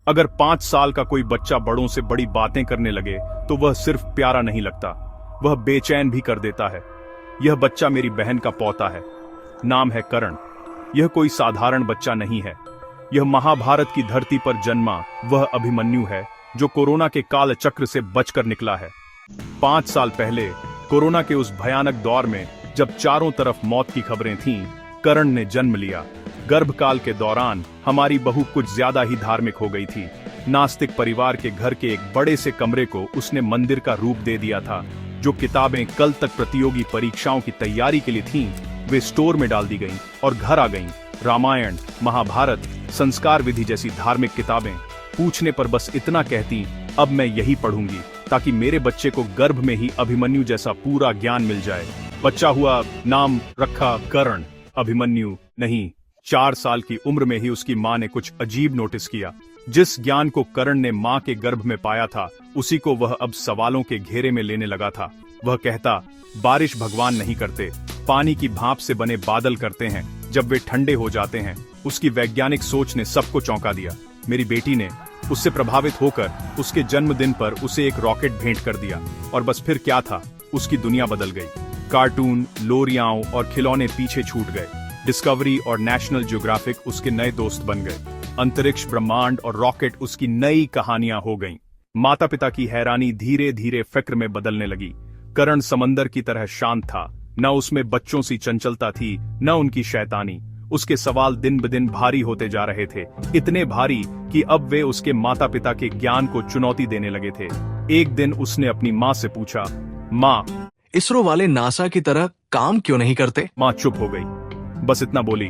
अगर 5 साल का कोई बच्चा बड़ों से बड़ी बातें करने लगे तो वह सिर्फ प्यारा नहीं लगता, वह बेचैन भी कर देता है। यह बच्चा मेरी बहन का पौता है। नाम है करण। यह कोई साधारण बच्चा नहीं है। यह महाभारत की धरती पर जन्मा वह अभिमन्यु है जो कोरोना के काल चक्र से बचकर निकला है। 5 साल पहले कोरोना के उस भयानक दौर में जब चारों तरफ मौत की खबरें थीं, करण ने जन्म लिया। गर्भकाल के दौरान हमारी बहू कुछ ज्यादा ही धार्मिक हो गई थी। नास्तिक परिवार के घर के एक बड़े से कमरे को उसने मंदिर का रूप दे दिया था। जो किताबें कल तक प्रतियोगी परीक्षाओं की तैयारी के लिए थीं, वे स्टोर में डाल दी गईं और घर आ गईं। रामायण, महाभारत, संस्कार विधि जैसी धार्मिक किताबें। पूछने पर बस इतना कहती, अब मैं यही पढ़ूंगी ताकि मेरे बच्चे को गर्भ में ही अभिमन्यु जैसा पूरा ज्ञान मिल जाए। बच्चा हुआ, नाम रखा करण, अभिमन्यु नहीं। 4 साल की उम्र में ही उसकी मां ने कुछ अजीब नोटिस किया। जिस ज्ञान को करण ने मां के गर्भ में पाया था, उसी को वह अब सवालों के घेरे में लेने लगा था। वह कहता, बारिश भगवान नहीं करते, पानी की भाप से बने बादल करते हैं जब वे ठंडे हो जाते हैं। उसकी वैज्ञानिक सोच ने सबको चौंका दिया। मेरी बेटी ने उससे प्रभावित होकर उसके जन्मदिन पर उसे एक रॉकेट भेंट कर दिया, और बस फिर क्या था, उसकी दुनिया बदल गई। कार्टून, लोरियाओं और खिलौने पीछे छूट गए। डिस्कवरी और नेशनल ज्योग्राफिक उसके नए दोस्त बन गए। अंतरिक्ष, ब्रह्मांड और रॉकेट उसकी नई कहानियां हो गईं। माता पिता की हैरानी धीरे धीरे फिक्र में बदलने लगी। करण समंदर की तरह शांत था। न उसमें बच्चों सी चंचलता थी, न उनकी शैतानी। उसके सवाल दिन ब दिन भारी होते जा रहे थे, इतने भारी कि अब वे उसके माता पिता के ज्ञान को चुनौती देने लगे थे। एक दिन उसने अपनी माँ से पूछा, माँ, इसरो वाले नासा की तरह काम क्यों नहीं करते? माँ चुप हो गई। बस इतना बोली,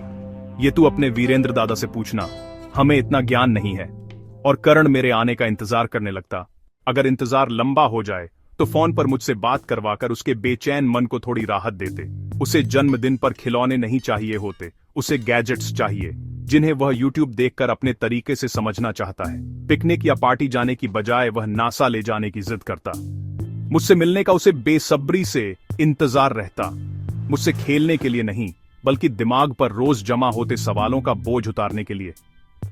ये तू अपने वीरेंद्र दादा से पूछना, हमें इतना ज्ञान नहीं है। और करण मेरे आने का इंतजार करने लगता। अगर इंतजार लंबा हो जाए तो फोन पर मुझसे बात करवाकर उसके बेचैन मन को थोड़ी राहत देते। उसे जन्मदिन पर खिलौने नहीं चाहिए होते, उसे गैजेट्स चाहिए जिन्हें वह यूट्यूब देखकर अपने तरीके से समझना चाहता है। पिकनिक या पार्टी जाने की बजाय वह नासा ले जाने की जिद करता। मुझसे मिलने का उसे बेसब्री से इंतजार रहता। मुझसे खेलने के लिए नहीं, बल्कि दिमाग पर रोज जमा होते सवालों का बोझ उतारने के लिए।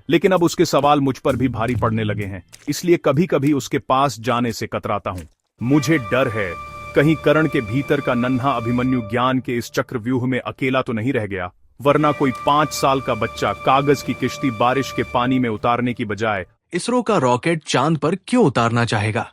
लेकिन अब उसके सवाल मुझ पर भी भारी पड़ने लगे हैं, इसलिए कभी कभी उसके पास जाने से कतराता हूं। मुझे डर है कहीं करण के भीतर का नन्हा अभिमन्यु ज्ञान के इस चक्रव्यूह में अकेला तो नहीं रह गया, वरना कोई 5 साल का बच्चा कागज की किश्ती बारिश के पानी में उतारने की बजाय इसरो का रॉकेट चांद पर क्यों उतारना चाहेगा?